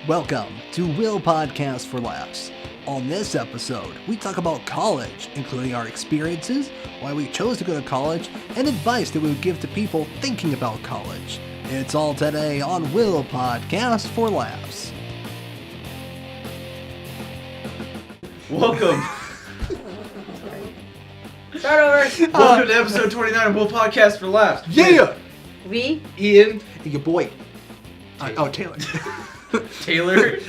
Welcome to Will Podcast for Laughs. On this episode, we talk about college, including our experiences, why we chose to go to college, and advice that we would give to people thinking about college. It's all today on Will Podcast for Laughs. Welcome. Start over. Welcome to episode 29 of Will Podcast for Laughs. Yeah! We? Ian. And your boy. Taylor. Taylor.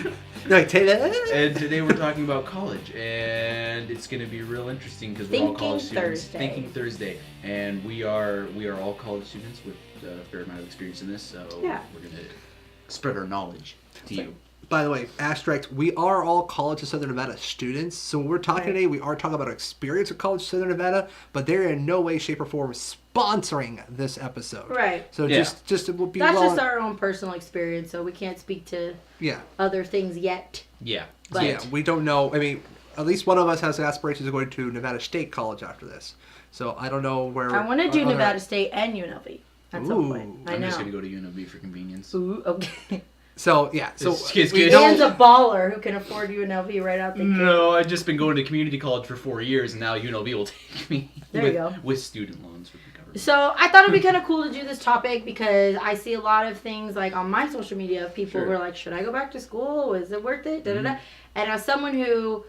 Like, Taylor? And today we're talking about college. And it's going to be real interesting because we're all college students. Thinking Thursday. And we are all college students with a fair amount of experience in this. So Yeah. we're going to spread our knowledge to you. By the way, asterisk, we are all College of Southern Nevada students. So when we're talking today, we are talking about our experience at College of Southern Nevada, but they're in no way, shape, or form sponsoring this episode. Right. So Yeah. just it will be That's well, just our own personal experience, so we can't speak to yeah. other things yet. Yeah. But- So, yeah, we don't know. I mean, at least one of us has aspirations of going to Nevada State College after this. So I don't know where. I want to do other- Nevada State and UNLV at some point. Ooh. I I'm know. just going to go to UNLV for convenience. Ooh, okay. So yeah, so It's we good. Dan's don't. a baller who can afford UNLV right out the gate. No, I've just been going to community college for 4 years, and now UNLV will take me. There you go. With student loans from the government. So I thought it'd be kind of cool to do this topic because I see a lot of things like on my social media of people Sure. who are like, should I go back to school? Is it worth it? Da, da, da. Mm-hmm. And as someone who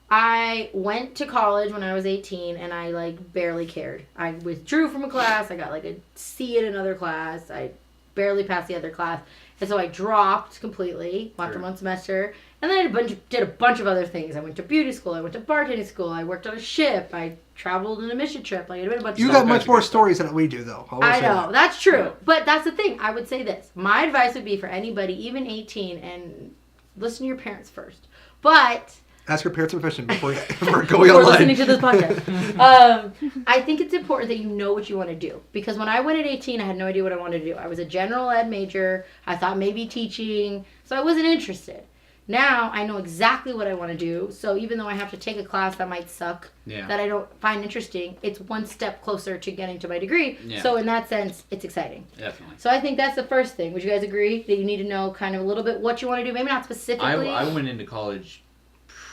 I went to college when I was 18 and I like barely cared. I withdrew from a class. I got like a C in another class. I barely passed the other class. And so I dropped completely after Sure. one semester. And then I did a bunch of other things. I went to beauty school. I went to bartending school. I worked on a ship. I traveled on a mission trip. Like, I did a bunch You of got stuff. much more stories than we do, though. will I say know, that. that's true. Yeah. But that's the thing. I would say this. My advice would be for anybody, even 18, and listen to your parents first. But Ask your parents permission before going before online. listening to this podcast, I think it's important that you know what you want to do. Because when I went at 18, I had no idea what I wanted to do. I was a general ed major. I thought maybe teaching. So I wasn't interested. Now I know exactly what I want to do. So even though I have to take a class that might suck, Yeah. that I don't find interesting, it's one step closer to getting to my degree. Yeah. So in that sense, it's exciting. Definitely. So I think that's the first thing. Would you guys agree that you need to know kind of a little bit what you want to do? Maybe not specifically. I went into college,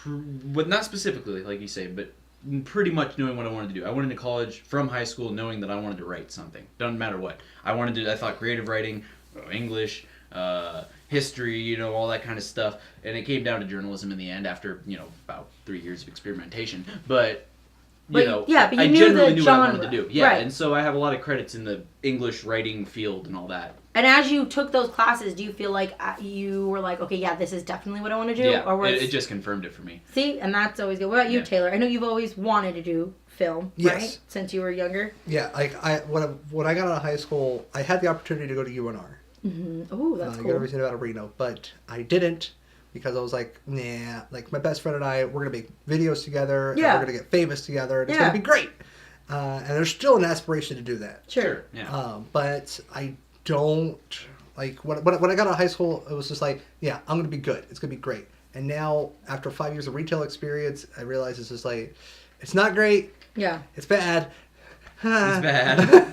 but not specifically, like you say, but pretty much knowing what I wanted to do. I went into college from high school knowing that I wanted to write something. Doesn't matter what. I thought creative writing, English, history, all that kind of stuff. And it came down to journalism in the end after, about 3 years of experimentation. But But you I knew generally the knew what I wanted genre. to do. Yeah, Right. and so I have a lot of credits in the English writing field and all that. And as you took those classes, do you feel like you were like, okay, yeah, this is definitely what I want to do? Yeah, Or was it just confirmed it for me. See, and that's always good. What about you, Yeah. Taylor? I know you've always wanted to do film, Yes. right? Since you were younger. Yeah, when I got out of high school, I had the opportunity to go to UNR, Oh, that's cool. University of Nevada, Reno, but I didn't because I was like, nah. Like my best friend and I, we're gonna make videos together, and Yeah. we're gonna get famous together, and it's Yeah. gonna be great. And there's still an aspiration to do that. Sure. Yeah. But I don't like when I got out of high school, it was just like, yeah, I'm gonna be good. It's gonna be great. And now, after 5 years of retail experience, I realize it's just like, it's not great. Yeah. It's bad. It's bad.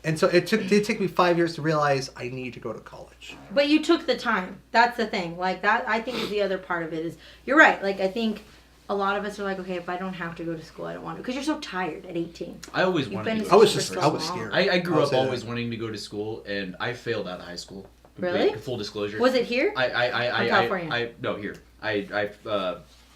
And so it did take me 5 years to realize I need to go to college. But you took the time. That's the thing. Like, that, I think, is the other part of it is, you're right. Like, I think a lot of us are like, okay, if I don't have to go to school, I don't want to. Because you're so tired at 18. I always You've wanted been to in go I was for just so I was long. scared. I grew I'll up say always that. wanting to go to school, and I failed out of high school. Really? Full disclosure. Was it here? I California? No, here. I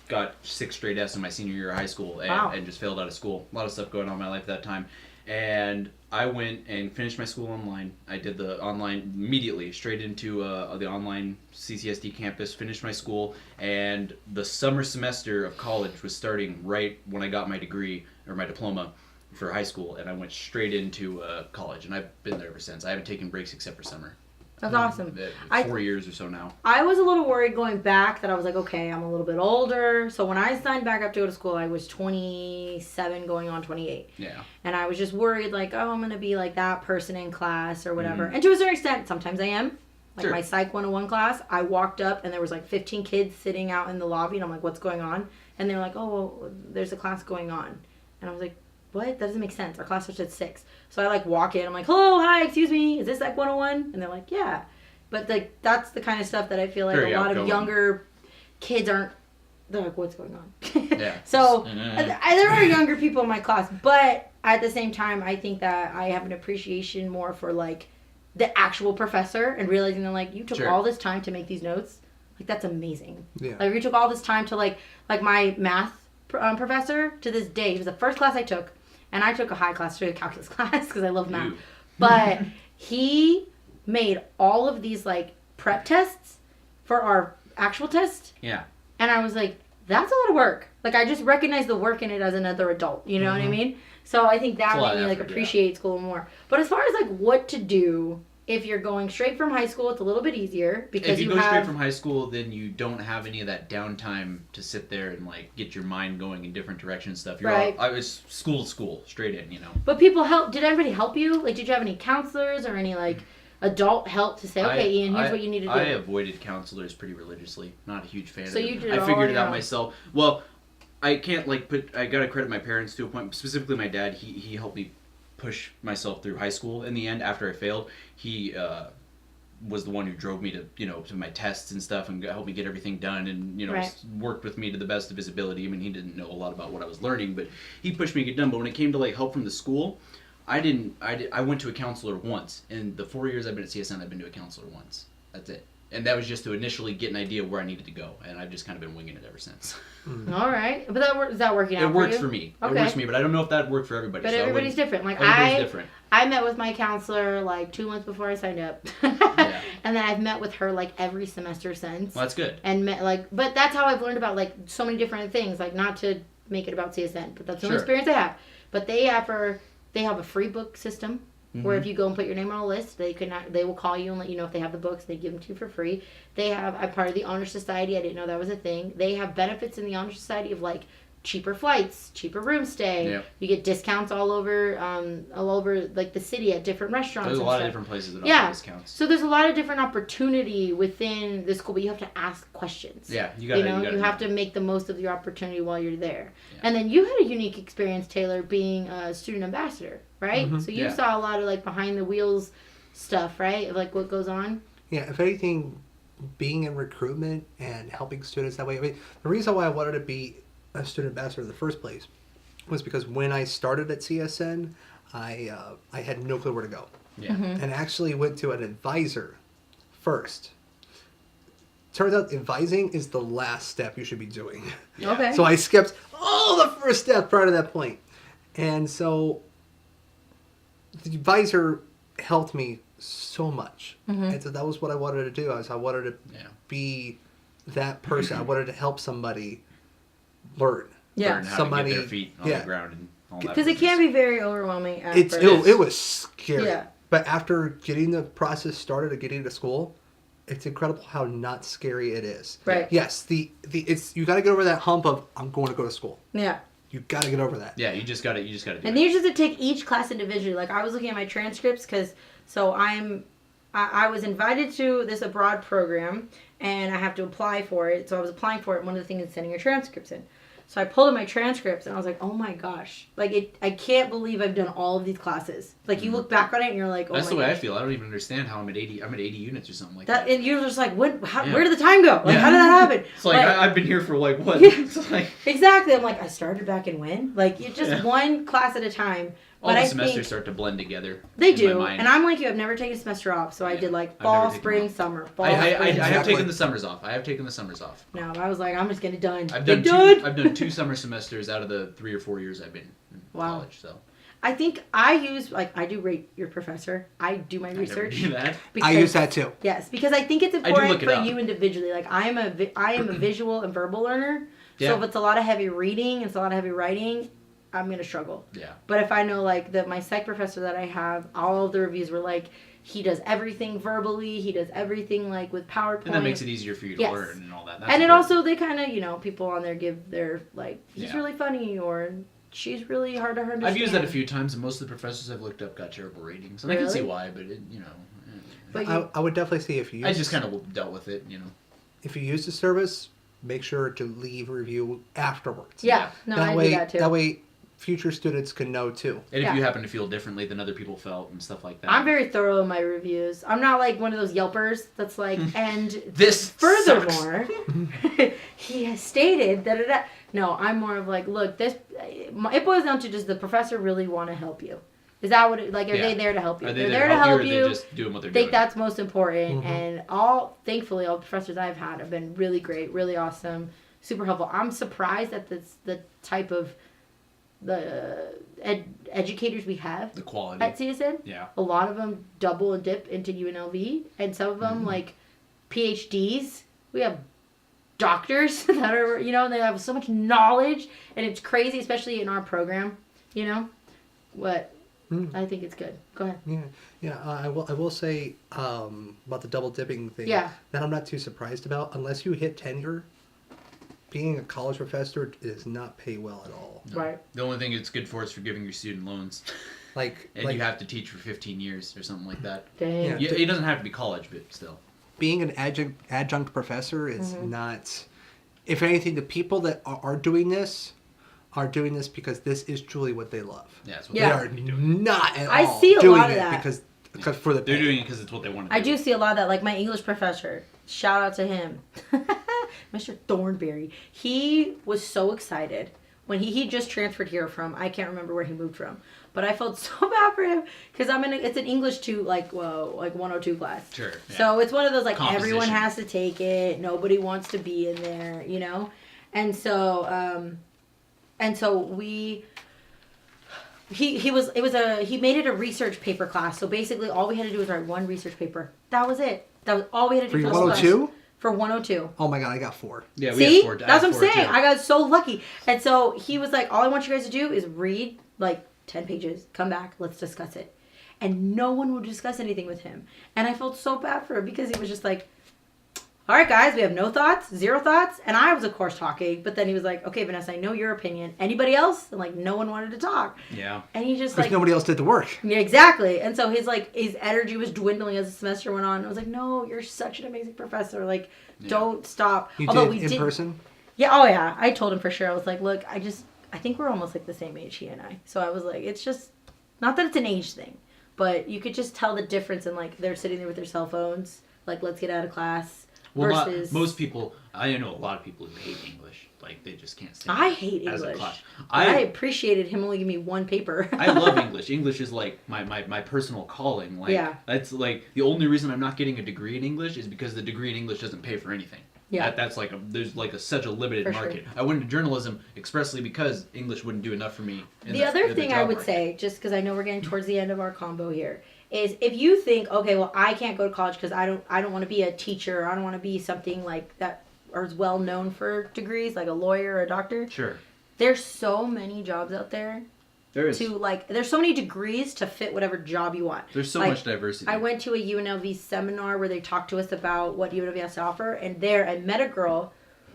got 6 straight F's in my senior year of high school, and, Wow. and just failed out of school. A lot of stuff going on in my life at that time. And I went and finished my school online. I did the online immediately, straight into the online CCSD campus, finished my school, and the summer semester of college was starting right when I got my degree, or my diploma, for high school, and I went straight into college, and I've been there ever since. I haven't taken breaks except for summer. That's awesome. 4 years or so now. I was a little worried going back that I was like, okay, I'm a little bit older. So when I signed back up to go to school, I was 27 going on 28. Yeah. And I was just worried like, oh, I'm going to be like that person in class or whatever. And to a certain extent, sometimes I am. Like Sure. my Psych 101 class, I walked up and there was like 15 kids sitting out in the lobby. And I'm like, what's going on? And they were like, oh, well, there's a class going on. And I was like, what? That doesn't make sense. Our class starts at 6. So I like walk in. I'm like, hello, hi, excuse me. Is this Psych 101? And they're like, yeah. But like that's the kind of stuff that I feel like Very a lot outgoing. of younger kids aren't. They're like, what's going on? Yeah. So there are younger people in my class, but at the same time, I think that I have an appreciation more for like the actual professor and realizing that like you took Sure. all this time to make these notes. Like that's amazing. Yeah. Like you took all this time to like my math professor to this day. He was the first class I took, and I took a high class, took a calculus class because I love math. Ooh. But he made all of these like prep tests for our actual test. Yeah. And I was like, that's a lot of work. Like, I just recognize the work in it as another adult. You know what I mean? So I think that It's a lot made me, of like, effort, appreciate school more. But as far as, like, what to do, if you're going straight from high school, it's a little bit easier. Because If you go have... straight from high school, then you don't have any of that downtime to sit there and, like, get your mind going in different directions and stuff. You're Right. all, I was school to school, straight in, you know. But people help... Did everybody help you? Like, did you have any counselors or any, like, adult help to say, okay, Ian, here's what you need to do? I avoided counselors pretty religiously. Not a huge fan So of you them. did it I all figured on it your out own. myself. Well, I can't like I gotta credit my parents to a point. Specifically, my dad. He helped me push myself through high school. In the end, after I failed, he was the one who drove me to my tests and stuff and helped me get everything done and Right. worked with me to the best of his ability. I mean, he didn't know a lot about what I was learning, but he pushed me to get done. But when it came to like help from the school, I went to a counselor once. In the 4 years I've been at CSN, I've been to a counselor once. That's it. And that was just to initially get an idea of where I needed to go. And I've just kind of been winging it ever since. All right. But is that working out It works for you? for me. Okay. It works for me, but I don't know if that worked for everybody. But so I everybody's wouldn't- different. Like, Everybody's different. I met with my counselor like 2 months before I signed up. Yeah. And then I've met with her like every semester since. Well, that's good. And met like, but that's how I've learned about like so many different things. Like, not to make it about CSN, but that's the only Sure. experience I have. But they have a free book system where if you go and put your name on a list, they will call you and let you know if they have the books. They give them to you for free. I'm part of the Honor Society. I didn't know that was a thing. They have benefits in the Honor Society of like cheaper flights, cheaper room stay. Yep. You get discounts all over like the city at different restaurants. There's a and lot of stuff. different places that Yeah. offer discounts. So there's a lot of different opportunity within the school, but you have to ask questions. Yeah, you have to make the most of your opportunity while you're there. Yeah. And then you had a unique experience, Taylor, being a student ambassador, right? So you Yeah. saw a lot of like behind the wheels stuff, right? Of like what goes on. Yeah, if anything, being in recruitment and helping students that way. I mean, the reason why I wanted to be a student ambassador in the first place was because when I started at CSN, I had no clue where to go. Yeah. And actually went to an advisor first. Turns out advising is the last step you should be doing. Yeah. Okay. So I skipped all the first step prior to that point. And so the advisor helped me so much. And so that was what I wanted to do. I wanted to Yeah. be that person. I wanted to help somebody learn. Yeah. Learn how Somebody- to get their feet on yeah. the ground and all that. Because it can be very overwhelming at It first. was scary. Yeah. But after getting the process started of getting to school, it's incredible how not scary it is. Right. Yes, it's you got to get over that hump of I'm going to go to school. Yeah. You got to get over that. Yeah, you just gotta do And it. then you just have to take each class individually. Like I was looking at my transcripts I was invited to this abroad program and I have to apply for it. So I was applying for it. And one of the things is sending your transcripts in. So I pulled in my transcripts and I was like, oh my gosh. Like I can't believe I've done all of these classes. Like you look back on it and you're like, oh That's my the way gosh. I feel. I don't even understand how I'm at 80 units or something like That, that. and you're just like, Yeah. where did the time go? Like, Yeah. how did that happen? It's like But- I've been here for like what? Yeah. It's like exactly. I'm like, I started back in when? Like, you just Yeah. one class at a time. all But the I semesters think start to blend together. they in my do. mind. And I'm like you, I've never taken a semester off. So I Yeah. did like I've fall, never taken spring, them off. summer. Fall, I spring, have Exactly. taken the summers off. I have taken the summers off. No, I was like, I'm just getting it done. I've Get done 2 summer semesters out of the 3 or 4 years I've been in Wow. college. So I think I do rate your professor. I do my I never research. do that. I use that too. Yes, because I think it's do important look it for up. you individually. Like I am a visual and verbal learner. So Yeah. if it's a lot of heavy reading, it's a lot of heavy writing, I'm gonna struggle. Yeah. But if I know like that my psych professor that I have, all of the reviews were like, he does everything verbally, he does everything like with PowerPoint. And that makes it easier for you to Yes. learn and all that. That's And it important. also they kind of people on there give their like he's Yeah. really funny or she's really hard to understand. I've used that a few times, and most of the professors I've looked up got terrible ratings, and I can see Really? why. But But I would definitely say if you I use, just kind of dealt with it. if you use the service, make sure to leave a review afterwards. yeah, no, that I way, do that too. That way, future students can know too. And if Yeah. you happen to feel differently than other people felt and stuff like that. I'm very thorough in my reviews. I'm not like one of those Yelpers that's like, and This furthermore, he has stated that. No, I'm more of like, look, this. It boils down to, does the professor really want to help you? Is that what? Are Yeah. they there to help you? Are they They're there to help or you. They're just doing what they're I think doing? that's most important. Mhm. And thankfully, all the professors I've had have been really great, really awesome, super helpful. I'm surprised at the type of educators we have The quality. at CSN. Yeah. A lot of them double and dip into UNLV, and some of them like PhDs. We have doctors that are, and they have so much knowledge, and it's crazy, especially in our program. What I think it's good. Go ahead. Yeah. I will say about the double dipping thing. Yeah. That I'm not too surprised about. Unless you hit tenure, being a college professor does not pay well at all. No. Right. The only thing it's good for is forgiving your student loans. Like, And you have to teach for 15 years or something like that. Dang. Yeah. It doesn't have to be college, but still. being an adjunct professor is Mm-hmm. not. If anything, the people that are doing this are doing this because this is truly what they love. Yeah, that's what Yeah. They are not at I all see a doing lot of it that. because for the They're pay. doing it because it's what they want to do. I do see a lot of that. Like my English professor, shout out to him, Mr. Thornberry. He was so excited when he just transferred here from, I can't remember where he moved from, but I felt so bad for him because it's an English 2 like 102 class. Sure. Yeah. So it's one of those like everyone Composition. has to take it. Nobody wants to be in there, and so he made it a research paper class. So basically all we had to do was write one research paper. That was it. That was all we had to For do your for this class. 102? For 102. Oh my god, I got 4. Yeah, we See? had 4. That's what I'm I had 4 saying. too. I got so lucky. And so he was like, all I want you guys to do is read like 10 pages, come back, let's discuss it. And no one would discuss anything with him. And I felt so bad for him because he was just like, all right, guys, we have no thoughts, 0 thoughts. And I was, of course, talking. But then he was like, okay, Vanessa, I know your opinion. Anybody else? And like, no one wanted to talk. Yeah. And he just Because like, nobody else did the work. yeah, exactly. And so his energy was dwindling as the semester went on. I was like, no, you're such an amazing professor. Like, don't stop. You Although did in person? Yeah, oh yeah. I told him for sure. I was like, look, I think we're almost like the same age, he and I. So I was like, it's just, not that it's an age thing, but you could just tell the difference in like, they're sitting there with their cell phones, like, let's get out of class. Well, versus most people, I know a lot of people who hate English. Like, they just can't stand I it hate as English. a class. I appreciated him only giving me one paper. I love English. English is like my personal calling. Like, Yeah. That's like the only reason I'm not getting a degree in English is because the degree in English doesn't pay for anything. Yeah. That's like there's like such a limited For sure. market. I went into journalism expressly because English wouldn't do enough for me. in The other in thing I job would market. say, just because I know we're getting towards the end of our combo here, is if you think, okay, well, I can't go to college because I don't want to be a teacher, or I don't want to be something like that, or is well known for degrees, like a lawyer or a doctor. Sure. There's so many jobs out there There is. there's so many degrees to fit whatever job you want. There's so Like, much diversity. I went to a UNLV seminar where they talked to us about what UNLV has to offer, and there I met a girl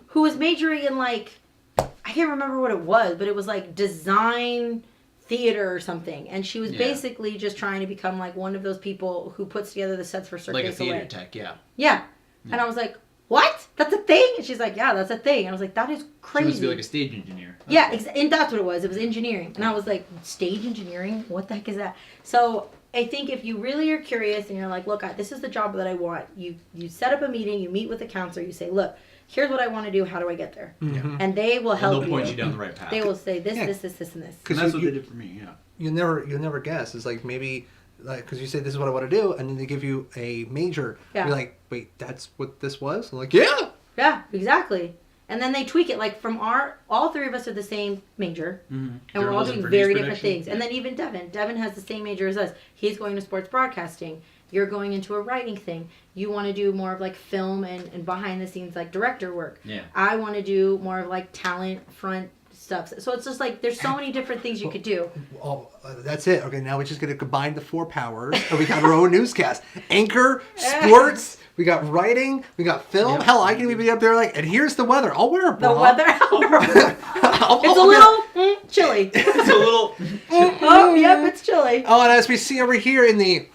who was majoring in like, I can't remember what it was, but it was like design theater or something, and she was Yeah. basically just trying to become like one of those people who puts together the sets for Cirque like a du theater Soleil. tech, yeah. Yeah. And I was like, what? That's a thing? And she's like, yeah, that's a thing. And I was like, that is She crazy. must be like a stage engineer. That's Yeah, cool. and that's what it was. It was engineering. And I was like, stage engineering? What the heck is that? So I think if you really are curious and you're like, look, this is the job that I want, you set up a meeting, you meet with a counselor, you say, look, here's what I want to do. How do I get there? Mm-hmm. And they will And help they'll you. point you down the right path. They will say this, Yeah. this, and this. And 'Cause that's you- what they did for me, yeah. You'll never guess. It's like maybe, like, because you say this is what I want to do, and then they give you a major. Yeah. You're like, wait, that's what this was? I'm like, yeah. Yeah, exactly. And then they tweak it. Like from all 3 of us are the same major. Mm-hmm. And we're all doing very different things. And then even Devin has the same major as us. He's going to sports broadcasting. You're going into a writing thing. You want to do more of like film and behind the scenes like director work. Yeah. I want to do more of like talent front stuff. So it's just like there's so many different things you could do. Oh, that's it. Okay, now we're just going to combine the 4 powers, and we got our own newscast. Anchor, sports, we got writing, we got film. Yep. Hell, I can even be up there like, and here's the weather. I'll wear a bra. The weather. It's a little chilly. It's a little. Oh, yep, it's chilly. Oh, and as we see over here in the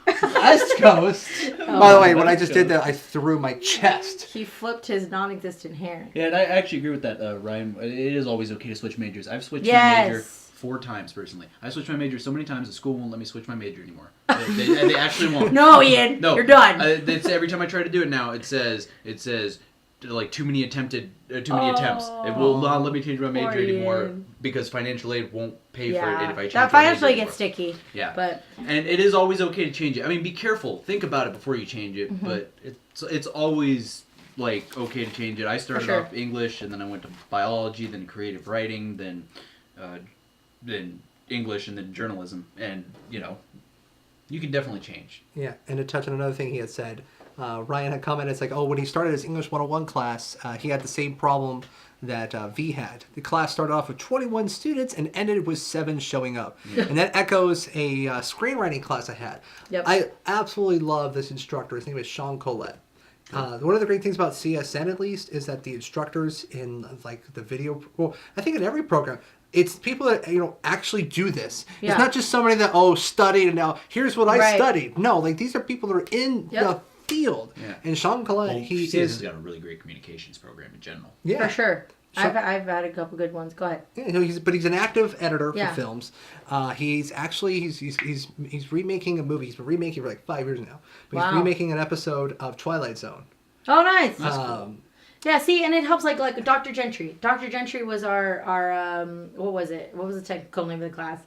West Coast. By the way, when I just did that, I threw my chest. He flipped his non-existent hair. Yeah, and I actually agree with that, Ryan. It is always okay to switch majors. I've switched my major Yes. 4 times personally. I switched my major so many times the school won't let me switch my major anymore. They actually won't. No, Ian. No, You're done. It's every time I try to do it now, it says like too many attempts. It will not let me change my major poor anymore Ian. because financial aid won't pay for it if I change that my financial aid major gets anymore. sticky. Yeah, But and it is always okay to change it. I mean, be careful. Think about it before you change it. Mm-hmm. But it's always like okay to change it. I started sure. off English, and then I went to biology, then creative writing, then English, and then journalism. And you can definitely change. Yeah, and to touch on another thing he had said, Ryan had commented, it's like, when he started his English 101 class, he had the same problem that V had. The class started off with 21 students and ended with 7 showing up. And that echoes a screenwriting class I had. Yep. I absolutely love this instructor. His name is Sean Collette. One of the great things about CSN, at least, is that the instructors in like the video, well, I think in every program, it's people that actually do this. Yeah. It's not just somebody that studied and now here's what I Right. studied. No, like these are people that are in the field. Yeah. And Sean Collette, he CSN's is got a really great communications program in general. yeah. for sure. So- I've had a couple good ones. Go ahead. Yeah, he's an active editor Yeah. for films. He's remaking a movie. He's been remaking for like 5 years now. But he's Wow. remaking an episode of Twilight Zone. Oh, nice. That's cool. Yeah, see, and it helps like Dr. Gentry. Dr. Gentry was our what was it? What was the technical name of the class?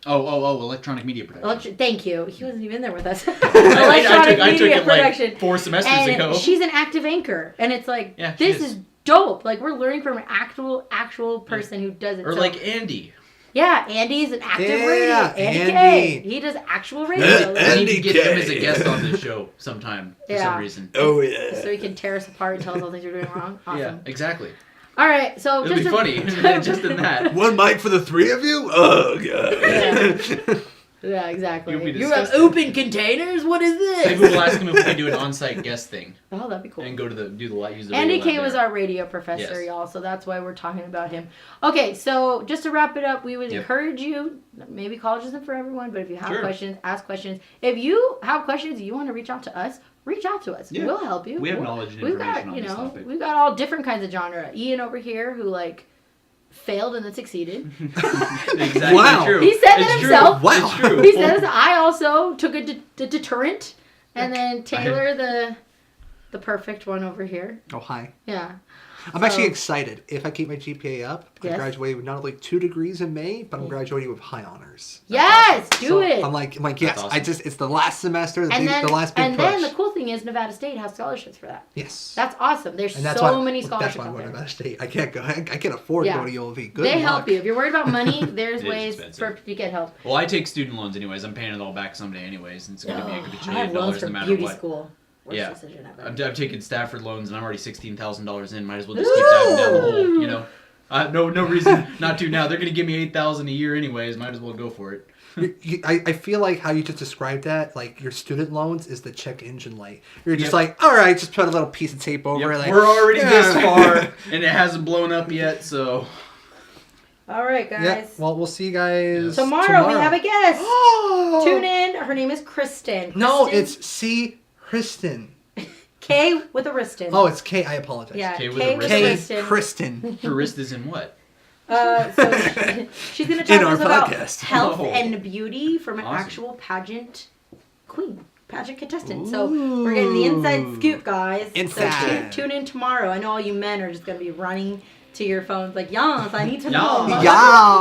Oh, electronic media production. Thank you. He wasn't even there with us. I Electronic took media it production. like 4 semesters And ago. she's an active anchor, and it's like Yeah, she this is. is dope. Like we're learning from an actual person who does it. Or So- like Andy. yeah, Andy's an active Yeah, radio. Andy Andy. K. He does actual radio. I need to Andy get him as a K. guest on this show sometime for Yeah. some reason. Oh yeah. So he can tear us apart and tell us all things we're doing wrong. Awesome. Yeah, exactly. All right, so It'll be just funny just in that. One mic for the 3 of you? Oh god. Yeah, exactly. You'll be You have disgusted. open containers. What is Maybe this? we'll ask him if we can do an on-site guest thing Oh, that'd be cool. and go to use the Andy radio K lab was there. our radio professor, Yes. y'all, so that's why we're talking about him. Okay, so just to wrap it up, we would Yep. encourage you, maybe college isn't for everyone, but if you have Sure. questions, ask questions. If you have questions, you want to reach out to us, reach out to us. Yeah. We'll help you. We have We'll- knowledge and we've information got, on you this know, topic. we've got all different kinds of genre. Ian over here who failed and then succeeded. Exactly Wow. true. He said that It's true. himself. Wow. It's true. He says I also took a deterrent, and then Taylor the perfect one over here. Oh hi. Yeah. I'm actually excited. If I keep my GPA up, I Yes. graduate with not only 2 degrees in May, but I'm graduating with high honors. Yes, do So it. I'm like yes. That's awesome. It's the last semester, and then, the last big and push. then the cool thing is Nevada State has scholarships for that. Yes. That's awesome. There's And that's so why, many That's scholarships why I'm out going to there. Nevada State. I can't go. I can't afford Yeah. to go to ULV. Good They luck. help you. If you're worried about money, there's It is ways expensive. to get help. Well, I take student loans anyways. I'm paying it all back someday anyways, and it's going to be a good I have $1 loans $1 for no matter beauty what. school. Worst Yeah. decision ever. I've taken Stafford loans, and I'm already $16,000 in. Might as well just keep diving down the hole, you know. No reason not to now. They're going to give me $8,000 a year anyways. Might as well go for it. I feel like how you just described that, like your student loans is the check engine light. You're just Yep. like, all right, just put a little piece of tape over Yep, it. Like, we're already this yeah. far, and it hasn't blown up yet, so... All right, guys. Yeah. Well, we'll see you guys tomorrow we have a guest. Oh! Tune in. Her name is Kristen. No, Kristen- it's C. Kristen. K with a wriston. Oh, it's K. I apologize. yeah, K K with with a a wriston. K. wriston. Kristen. Her wrist is in what? So she's going to talk In to our us about podcast. health Oh. and beauty from an Awesome. actual pageant queen, pageant contestant. So we're getting the inside scoop, guys. Inside. So tune in tomorrow. I know all you men are just going to be running to your phones like, yes, I need to know Yes.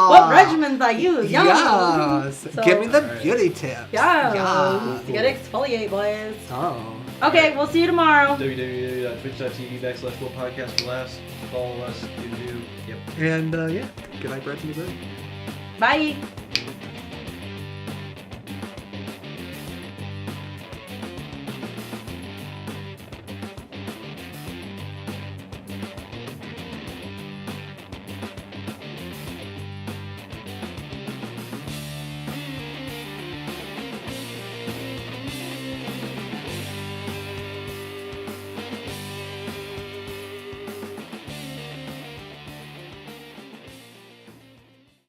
what regimens I use. Yes. Yes. So- Give me the Alright. beauty tips. Yes. Yes. You gotta exfoliate, boys. Oh. Okay, we'll see you tomorrow. www.twitch.tv/WillPodcast for laughs. Follow us. Yep. And yeah, good night, Brett and Greg. Bye.